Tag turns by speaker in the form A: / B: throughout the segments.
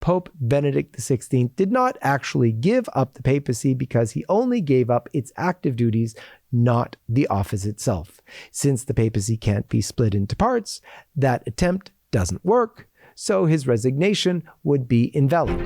A: Pope Benedict XVI did not actually give up the papacy because he only gave up its active duties, not the office itself. Since the papacy can't be split into parts, that attempt doesn't work, so his resignation would be invalid.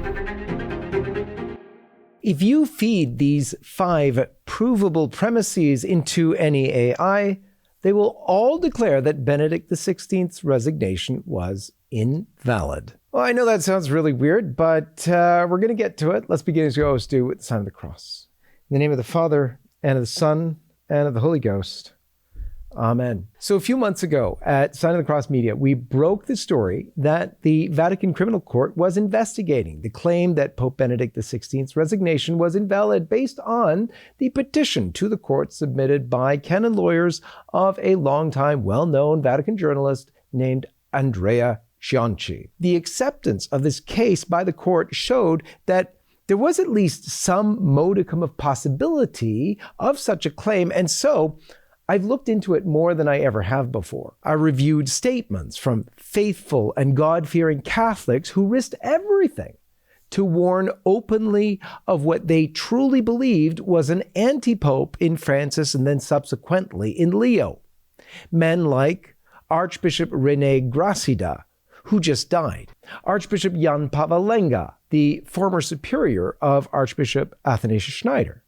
A: If you feed these 5 provable premises into any AI, they will all declare that Benedict XVI's resignation was invalid. Well, I know that sounds really weird, but we're going to get to it. Let's begin as we always do with the sign of the cross. In the name of the Father, and of the Son, and of the Holy Ghost. Amen. So a few months ago at Sign of the Cross Media, we broke the story that the Vatican Criminal Court was investigating the claim that Pope Benedict XVI's resignation was invalid based on the petition to the court submitted by Canon lawyers of a longtime well-known Vatican journalist named Andrea Cianci. The acceptance of this case by the court showed that there was at least some modicum of possibility of such a claim, and so I've looked into it more than I ever have before. I reviewed statements from faithful and God-fearing Catholics who risked everything to warn openly of what they truly believed was an anti-pope in Francis and then subsequently in Leo. Men like Archbishop René Gracida, who just died, Archbishop Jan Pavalenga, the former superior of Archbishop Athanasius Schneider,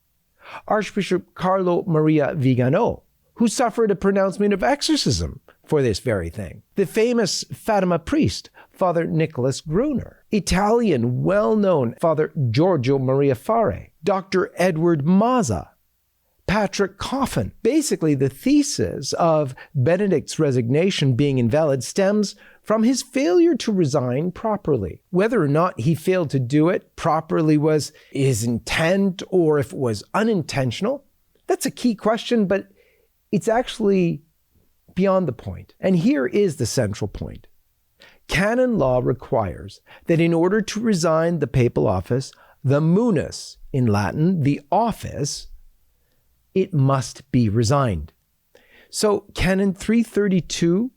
A: Archbishop Carlo Maria Vigano, who suffered a pronouncement of exorcism for this very thing, the famous Fatima priest, Father Nicholas Gruner, Italian well-known Father Giorgio Maria Fare, Dr. Edward Mazza, Patrick Coffin. Basically, the thesis of Benedict's resignation being invalid stems from his failure to resign properly. Whether or not he failed to do it properly was his intent, or if it was unintentional, that's a key question, but it's actually beyond the point. And here is the central point. Canon law requires that in order to resign the papal office, the munus, in Latin, the office, it must be resigned. So Canon 332,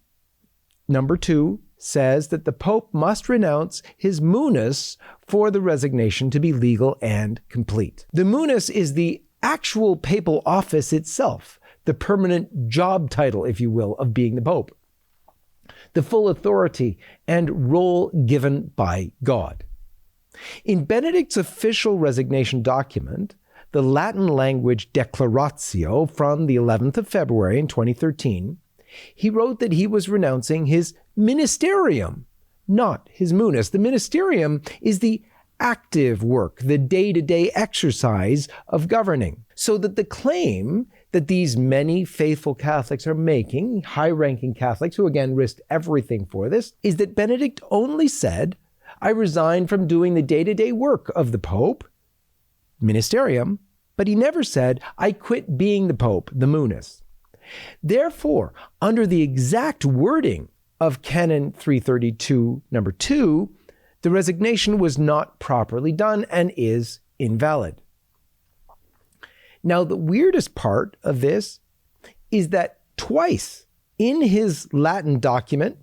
A: number 2, says that the Pope must renounce his munus for the resignation to be legal and complete. The munus is the actual papal office itself, the permanent job title, if you will, of being the Pope, the full authority and role given by God. In Benedict's official resignation document, the Latin language Declaratio from the 11th of February in 2013, he wrote that he was renouncing his Ministerium, not his munus. The Ministerium is the active work, the day-to-day exercise of governing. So that the claim that these many faithful Catholics are making, high-ranking Catholics who again risked everything for this, is that Benedict only said, I resign from doing the day-to-day work of the Pope, Ministerium, but he never said, I quit being the Pope, the munus. Therefore, under the exact wording of Canon 332, number 2, the resignation was not properly done and is invalid. Now, the weirdest part of this is that twice in his Latin document,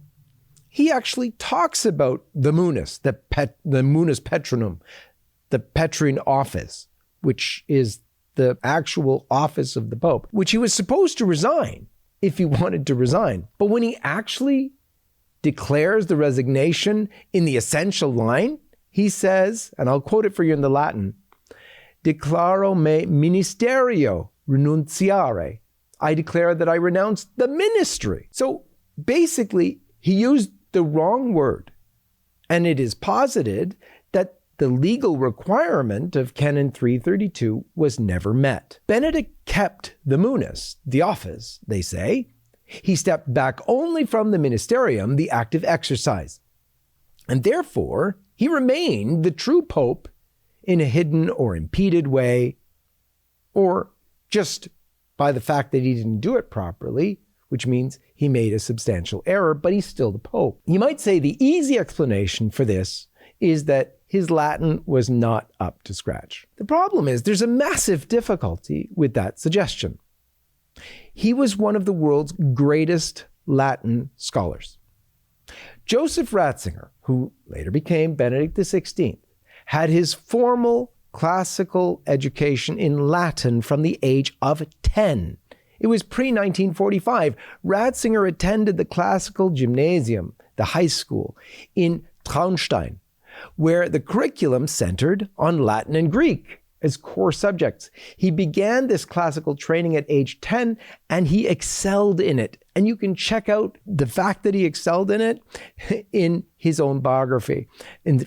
A: he actually talks about the munus, the munus petrinum, the Petrine office, which is the actual office of the Pope, which he was supposed to resign if he wanted to resign. But when he actually declares the resignation in the essential line, he says, and I'll quote it for you in the Latin, Declaro me ministerio renunciare. I declare that I renounce the ministry. So basically, he used the wrong word. And it is posited that the legal requirement of Canon 332 was never met. Benedict kept the munus, the office, they say. He stepped back only from the ministerium, the active exercise. And therefore, he remained the true Pope in a hidden or impeded way, or just by the fact that he didn't do it properly, which means he made a substantial error, but he's still the Pope. You might say the easy explanation for this is that his Latin was not up to scratch. The problem is there's a massive difficulty with that suggestion. He was one of the world's greatest Latin scholars. Joseph Ratzinger, who later became Benedict XVI, had his formal classical education in Latin from the age of 10. It was pre-1945. Ratzinger attended the classical gymnasium, the high school, in Traunstein, where the curriculum centered on Latin and Greek as core subjects. He began this classical training at age 10, and he excelled in it. And you can check out the fact that he excelled in it in his own biography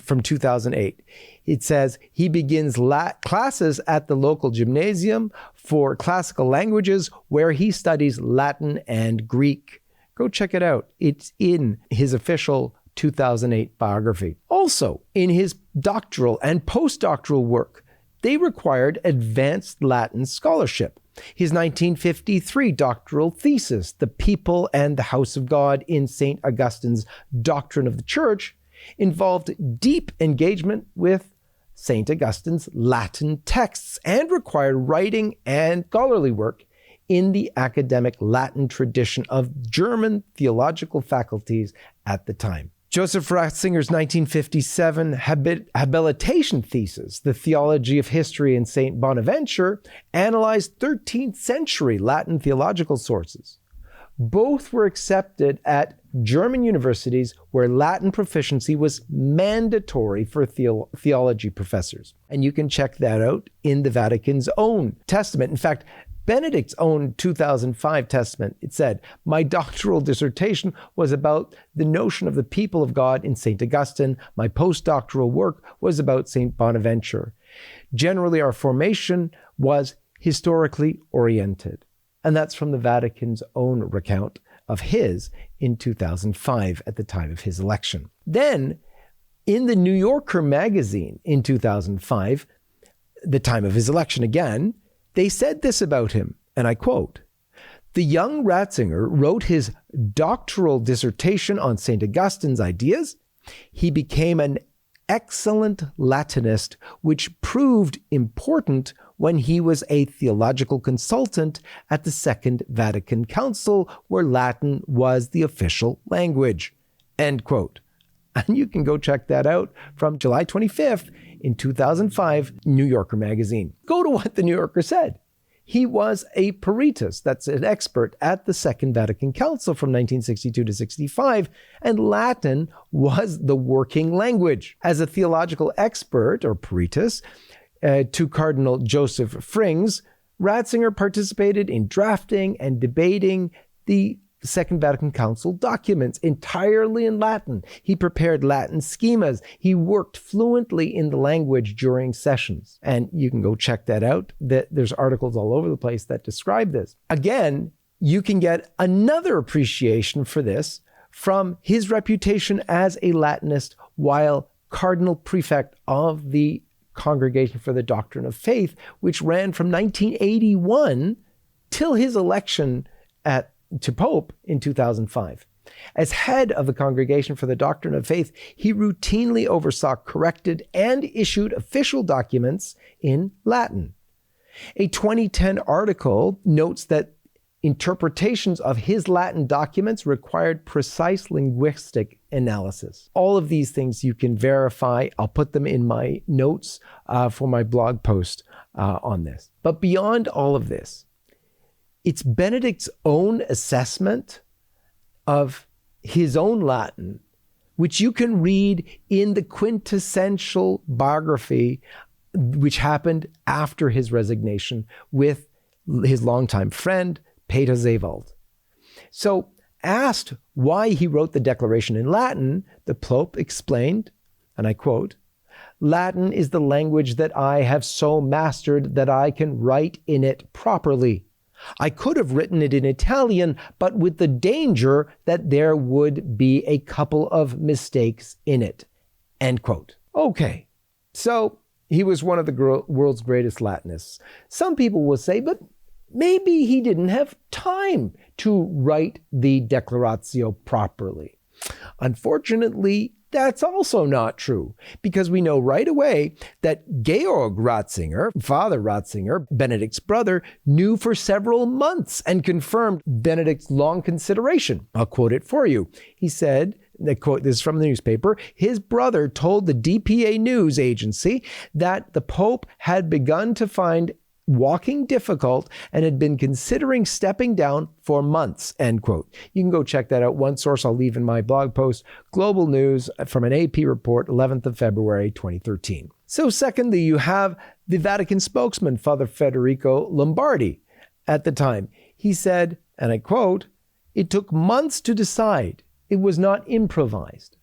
A: from 2008. It says he begins classes at the local gymnasium for classical languages, where he studies Latin and Greek. Go check it out. It's in his official 2008 biography. Also, in his doctoral and postdoctoral work, they required advanced Latin scholarship. His 1953 doctoral thesis, The People and the House of God in St. Augustine's Doctrine of the Church, involved deep engagement with St. Augustine's Latin texts and required writing and scholarly work in the academic Latin tradition of German theological faculties at the time. Joseph Ratzinger's 1957 habilitation thesis, The Theology of History in St. Bonaventure, analyzed 13th century Latin theological sources. Both were accepted at German universities where Latin proficiency was mandatory for theology professors. And you can check that out in the Vatican's own testament. In fact, Benedict's own 2005 testament, it said, "My doctoral dissertation was about the notion of the people of God in St. Augustine. My postdoctoral work was about St. Bonaventure. Generally, our formation was historically oriented." And that's from the Vatican's own recount of his in 2005 at the time of his election. Then, in the New Yorker magazine in 2005, the time of his election again, they said this about him, and I quote, "The young Ratzinger wrote his doctoral dissertation on St. Augustine's ideas. He became an excellent Latinist, which proved important when he was a theological consultant at the Second Vatican Council, where Latin was the official language." End quote. And you can go check that out from July 25th in 2005, New Yorker magazine. Go to what the New Yorker said. He was a peritus, that's an expert at the Second Vatican Council from 1962 to 65, and Latin was the working language. As a theological expert, or peritus, to Cardinal Joseph Frings, Ratzinger participated in drafting and debating the Second Vatican Council documents entirely in Latin. He prepared Latin schemas. He worked fluently in the language during sessions. And you can go check that out. There's articles all over the place that describe this. Again, you can get another appreciation for this from his reputation as a Latinist while Cardinal Prefect of the Congregation for the Doctrine of Faith, which ran from 1981 till his election to Pope in 2005. As head of the Congregation for the Doctrine of Faith, he routinely oversaw, corrected, and issued official documents in Latin. A 2010 article notes that interpretations of his Latin documents required precise linguistic analysis. All of these things you can verify. I'll put them in my notes for my blog post on this. But beyond all of this, it's Benedict's own assessment of his own Latin, which you can read in the quintessential biography, which happened after his resignation with his longtime friend, Peter Seewald. So, asked why he wrote the declaration in Latin, the Pope explained, and I quote, "Latin is the language that I have so mastered that I can write in it properly. I could have written it in Italian, but with the danger that there would be a couple of mistakes in it." End quote. Okay, so he was one of the world's greatest Latinists. Some people will say, but maybe he didn't have time to write the Declaratio properly. Unfortunately, that's also not true, because we know right away that Georg Ratzinger, Father Ratzinger, Benedict's brother, knew for several months and confirmed Benedict's long consideration. I'll quote it for you. He said The quote, this is from the newspaper, his brother told the DPA news agency that the Pope had begun to find walking difficult and had been considering stepping down for months, end quote. You can go check that out. One source I'll leave in my blog post, Global News from an AP report, 11th of February, 2013. So secondly, you have the Vatican spokesman, Father Federico Lombardi. At the time, he said, and I quote, "It took months to decide. It was not improvised."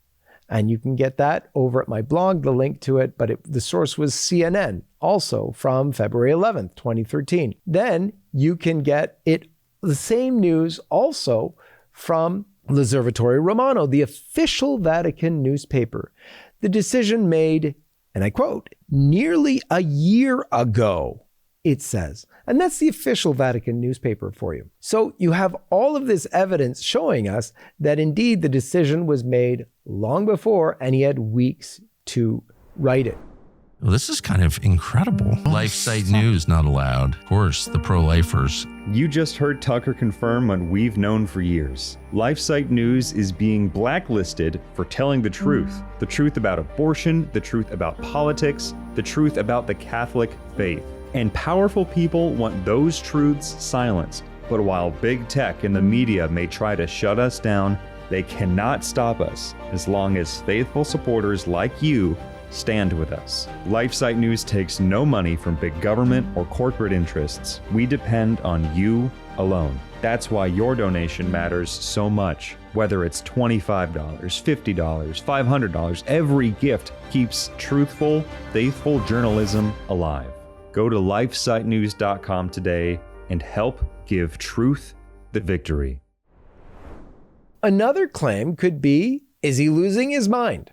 A: And you can get that over at my blog, the link to it, but the source was CNN, also from February 11th, 2013. Then you can get the same news also from L'Osservatore Romano, the official Vatican newspaper. The decision made, and I quote, "nearly a year ago," it says. And that's the official Vatican newspaper for you. So you have all of this evidence showing us that indeed the decision was made long before, and he had weeks to write it.
B: Well, this is kind of incredible. Life site news not allowed. Of course, the pro-lifers.
C: You just heard Tucker confirm what we've known for years. LifeSite News is being blacklisted for telling the truth about abortion, the truth about politics, the truth about the Catholic faith. And powerful people want those truths silenced. But while big tech and the media may try to shut us down, they cannot stop us as long as faithful supporters like you stand with us. LifeSite News takes no money from big government or corporate interests. We depend on you alone. That's why your donation matters so much. Whether it's $25, $50, $500, every gift keeps truthful, faithful journalism alive. Go to lifesitenews.com today and help give truth the victory.
A: Another claim could be, is he losing his mind?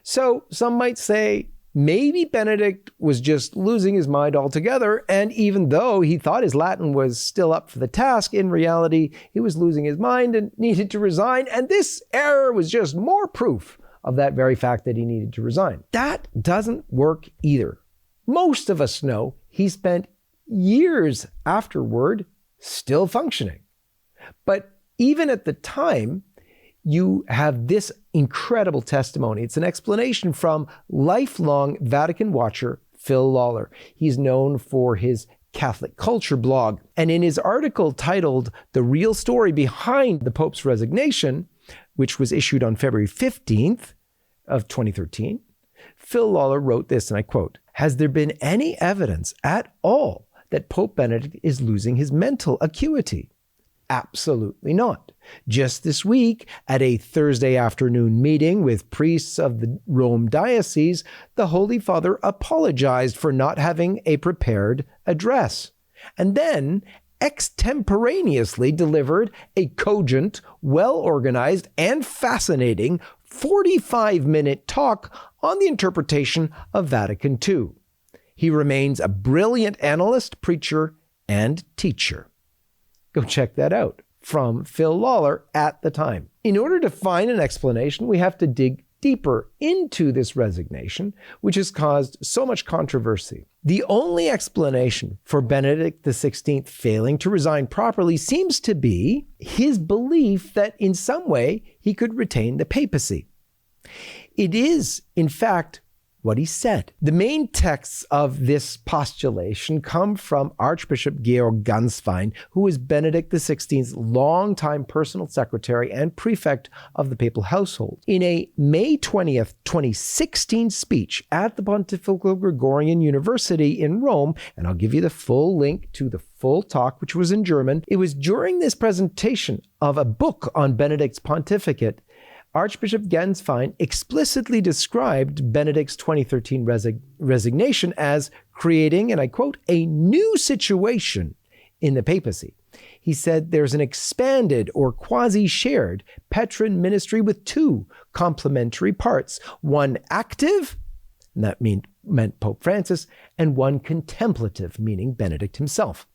A: So some might say, maybe Benedict was just losing his mind altogether, and even though he thought his Latin was still up for the task, in reality, he was losing his mind and needed to resign, and this error was just more proof of that very fact that he needed to resign. That doesn't work either. Most of us know he spent years afterward still functioning. But even at the time, you have this incredible testimony. It's an explanation from lifelong Vatican watcher Phil Lawler. He's known for his Catholic culture blog. And in his article titled "The Real Story Behind the Pope's Resignation," which was issued on February 15th of 2013, Phil Lawler wrote this, and I quote, "Has there been any evidence at all that Pope Benedict is losing his mental acuity? Absolutely not. Just this week, at a Thursday afternoon meeting with priests of the Rome diocese, the Holy Father apologized for not having a prepared address, and then extemporaneously delivered a cogent, well-organized, and fascinating 45-minute talk on the interpretation of Vatican II. He remains a brilliant analyst, preacher, and teacher." Go check that out from Phil Lawler at the time. In order to find an explanation, we have to dig deeper into this resignation, which has caused so much controversy. The only explanation for Benedict XVI failing to resign properly seems to be his belief that in some way he could retain the papacy. It is, in fact, what he said. The main texts of this postulation come from Archbishop Gänswein, who was Benedict XVI's longtime personal secretary and prefect of the papal household. In a May 20th, 2016 speech at the Pontifical Gregorian University in Rome, and I'll give you the full link to the full talk, which was in German, it was during this presentation of a book on Benedict's pontificate, Archbishop Gänswein explicitly described Benedict's 2013 resignation as creating, and I quote, "a new situation in the papacy." He said there's an expanded or quasi-shared Petrine ministry with two complementary parts, one active, and that meant Pope Francis, and one contemplative, meaning Benedict himself.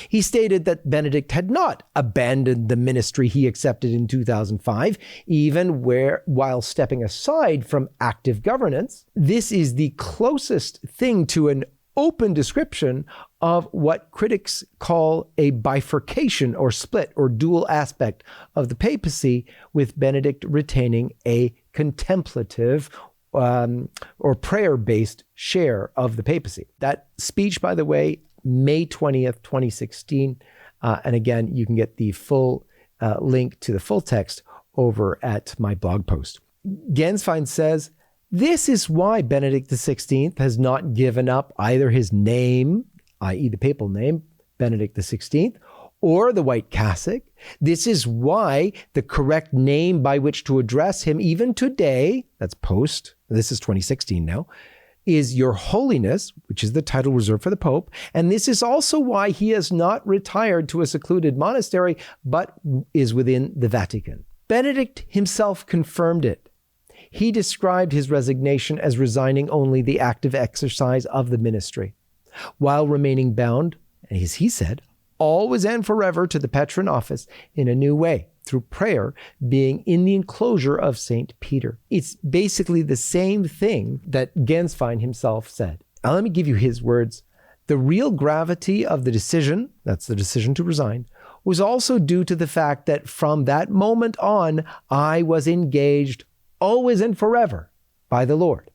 A: He stated that Benedict had not abandoned the ministry he accepted in 2005, even while stepping aside from active governance. This is the closest thing to an open description of what critics call a bifurcation or split or dual aspect of the papacy, with Benedict retaining a contemplative or prayer-based share of the papacy. That speech, by the way, May 20th, 2016. And again, you can get the full link to the full text over at my blog post. Ganswein says, this is why Benedict XVI has not given up either his name, i.e. the papal name, Benedict XVI, or the white cassock. This is why the correct name by which to address him even today, that's post, this is 2016 now, is Your Holiness, which is the title reserved for the Pope. And this is also why he has not retired to a secluded monastery, but is within the Vatican. Benedict himself confirmed it. He described his resignation as resigning only the active exercise of the ministry, while remaining bound, as he said, always and forever to the patron office in a new way, through prayer, being in the enclosure of St. Peter. It's basically the same thing that Ganswein himself said. Now, let me give you his words. The real gravity of the decision, that's the decision to resign, was also due to the fact that from that moment on, I was engaged always and forever by the Lord.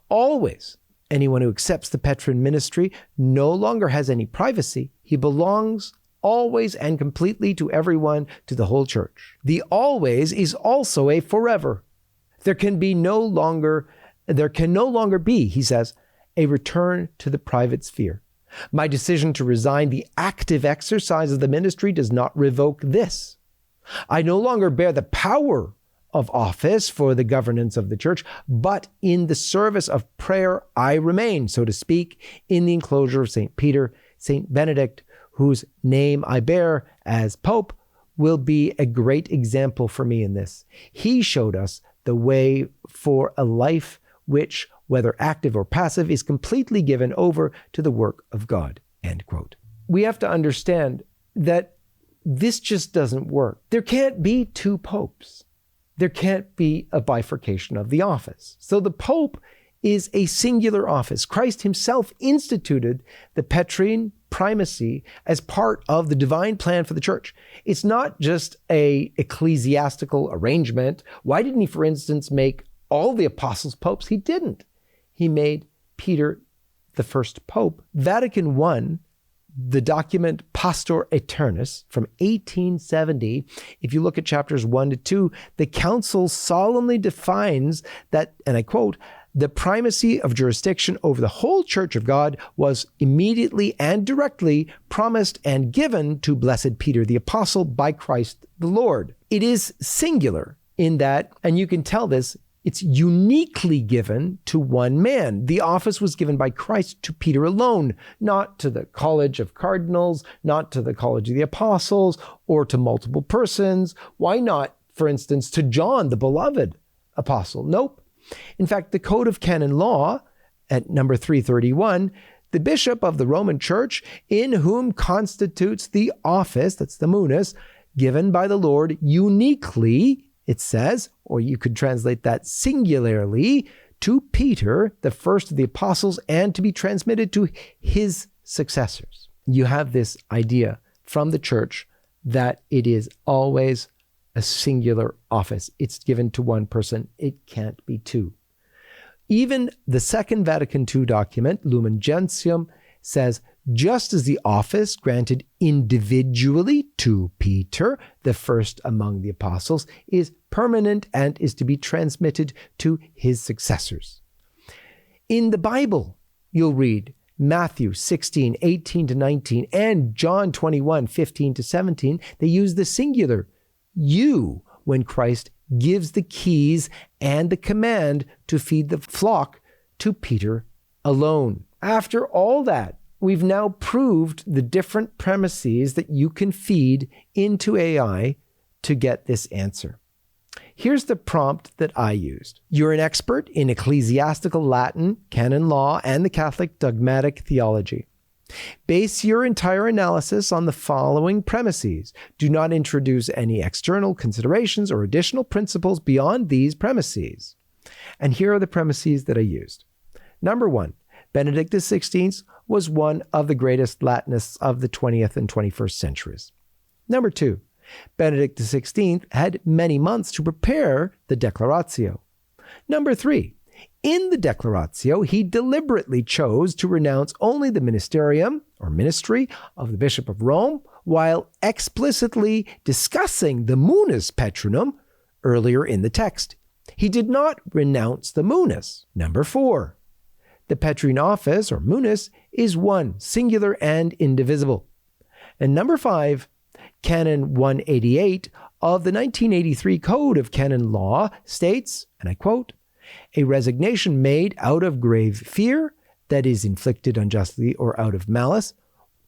A: Always. Anyone who accepts the patron ministry no longer has any privacy. He belongs always and completely to everyone, to the whole church. The always is also a forever. There can no longer be, he says, a return to the private sphere. My decision to resign the active exercise of the ministry does not revoke this. I no longer bear the power of office for the governance of the church, but in the service of prayer I remain, so to speak, in the enclosure of St. Peter. St. Benedict, whose name I bear as Pope, will be a great example for me in this. He showed us the way for a life which, whether active or passive, is completely given over to the work of God." End quote. We have to understand that this just doesn't work. There can't be two popes. There can't be a bifurcation of the office. So the Pope is a singular office. Christ himself instituted the Petrine primacy as part of the divine plan for the church. It's not just an ecclesiastical arrangement. Why didn't he, for instance, make all the apostles popes? He didn't. He made Peter the first pope. Vatican I, the document Pastor Aeternus from 1870, if you look at chapters 1 to 2, the council solemnly defines that, and I quote, "The primacy of jurisdiction over the whole Church of God was immediately and directly promised and given to blessed Peter the Apostle by Christ the Lord." It is singular in that, and you can tell this, it's uniquely given to one man. The office was given by Christ to Peter alone, not to the College of Cardinals, not to the College of the Apostles, or to multiple persons. Why not, for instance, to John, the beloved apostle? Nope. In fact, the Code of Canon Law, at number 331, the bishop of the Roman Church, in whom constitutes the office, that's the munus, given by the Lord uniquely, it says, or you could translate that singularly, to Peter, the first of the apostles, and to be transmitted to his successors. You have this idea from the church that it is always a singular office. It's given to one person. It can't be two. Even the Second Vatican II document, Lumen Gentium, says, just as the office granted individually to Peter, the first among the apostles, is permanent and is to be transmitted to his successors. In the Bible, you'll read Matthew 16, 18 to 19, and John 21, 15 to 17. They use the singular, you, when Christ gives the keys and the command to feed the flock to Peter alone. After all that, we've now proved the different premises that you can feed into AI to get this answer. Here's the prompt that I used. You're an expert in ecclesiastical Latin, canon law, and the Catholic dogmatic theology. Base your entire analysis on the following premises. Do not introduce any external considerations or additional principles beyond these premises. And here are the premises that I used. Number one, Benedict XVI was one of the greatest Latinists of the 20th and 21st centuries. Number 2, Benedict XVI had many months to prepare the Declaratio. Number 3, in the Declaratio, he deliberately chose to renounce only the Ministerium, or ministry, of the Bishop of Rome, while explicitly discussing the munus patronum earlier in the text. He did not renounce the munus. Number 4, the Petrine office, or munus, is one, singular and indivisible. And number 5, Canon 188 of the 1983 Code of Canon Law states, and I quote, "A resignation made out of grave fear, that is inflicted unjustly or out of malice,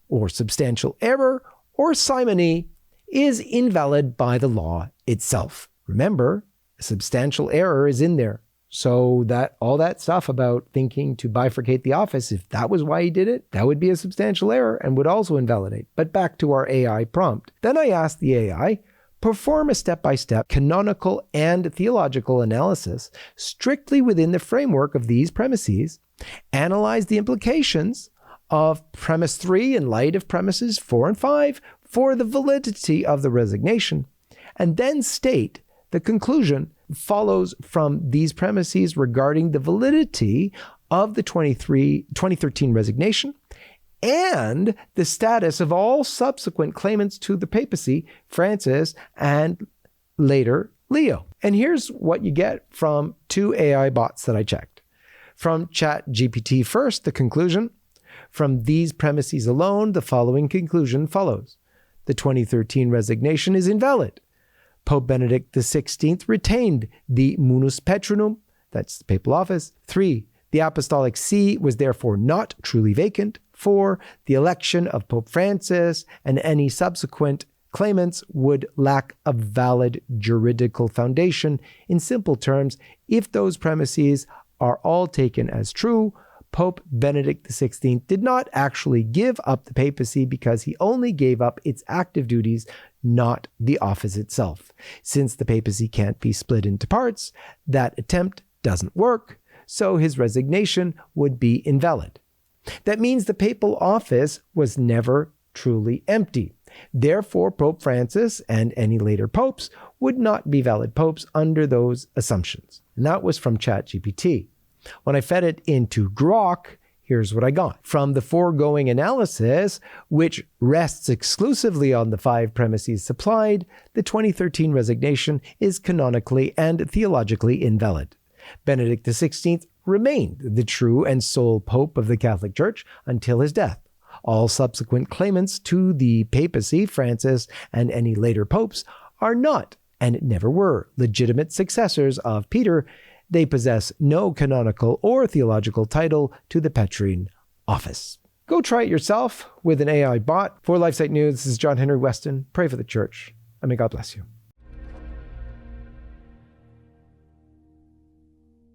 A: or substantial error, or simony, is invalid by the law itself." Remember, a substantial error is in there. So that all that stuff about thinking to bifurcate the office, if that was why he did it, that would be a substantial error and would also invalidate. But back to our AI prompt. Then I asked the AI, perform a step-by-step canonical and theological analysis strictly within the framework of these premises, analyze the implications of premise 3 in light of premises 4 and 5 for the validity of the resignation, and then state the conclusion follows from these premises regarding the validity of the 2013 resignation and the status of all subsequent claimants to the papacy, Francis and later Leo. And here's what you get from 2 AI bots that I checked. From ChatGPT first, the conclusion. From these premises alone, the following conclusion follows. The 2013 resignation is invalid. Pope Benedict XVI retained the munus patronum, that's the papal office. 3, the apostolic see was therefore not truly vacant. 4, the election of Pope Francis and any subsequent claimants would lack a valid juridical foundation. In simple terms, if those premises are all taken as true, Pope Benedict XVI did not actually give up the papacy because he only gave up its active duties, not the office itself. Since the papacy can't be split into parts, that attempt doesn't work, so his resignation would be invalid. That means the papal office was never truly empty. Therefore, Pope Francis and any later popes would not be valid popes under those assumptions. And that was from ChatGPT. When I fed it into Grok, here's what I got. From the foregoing analysis, which rests exclusively on the 5 premises supplied, the 2013 resignation is canonically and theologically invalid. Benedict XVI remained the true and sole Pope of the Catholic Church until his death. All subsequent claimants to the papacy, Francis and any later popes, are not, and never were, legitimate successors of Peter. They possess no canonical or theological title to the Petrine office. Go try it yourself with an AI bot. For LifeSite News, this is John-Henry Westen. Pray for the Church, and may God bless you.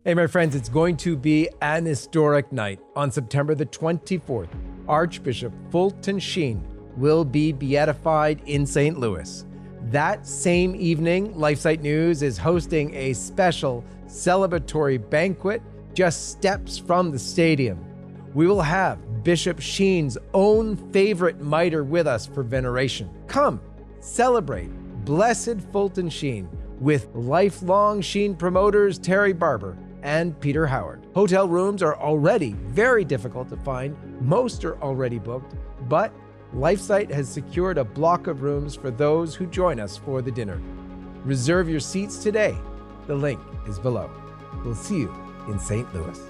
A: Hey, my friends, it's going to be an historic night. On September the 24th, Archbishop Fulton Sheen will be beatified in St. Louis. That same evening, LifeSite News is hosting a special celebratory banquet just steps from the stadium. We will have Bishop Sheen's own favorite mitre with us for veneration. Come, celebrate Blessed Fulton Sheen with lifelong Sheen promoters Terry Barber and Peter Howard. Hotel rooms are already very difficult to find. Most are already booked, but LifeSite has secured a block of rooms for those who join us for the dinner. Reserve your seats today. The link is below. We'll see you in St. Louis.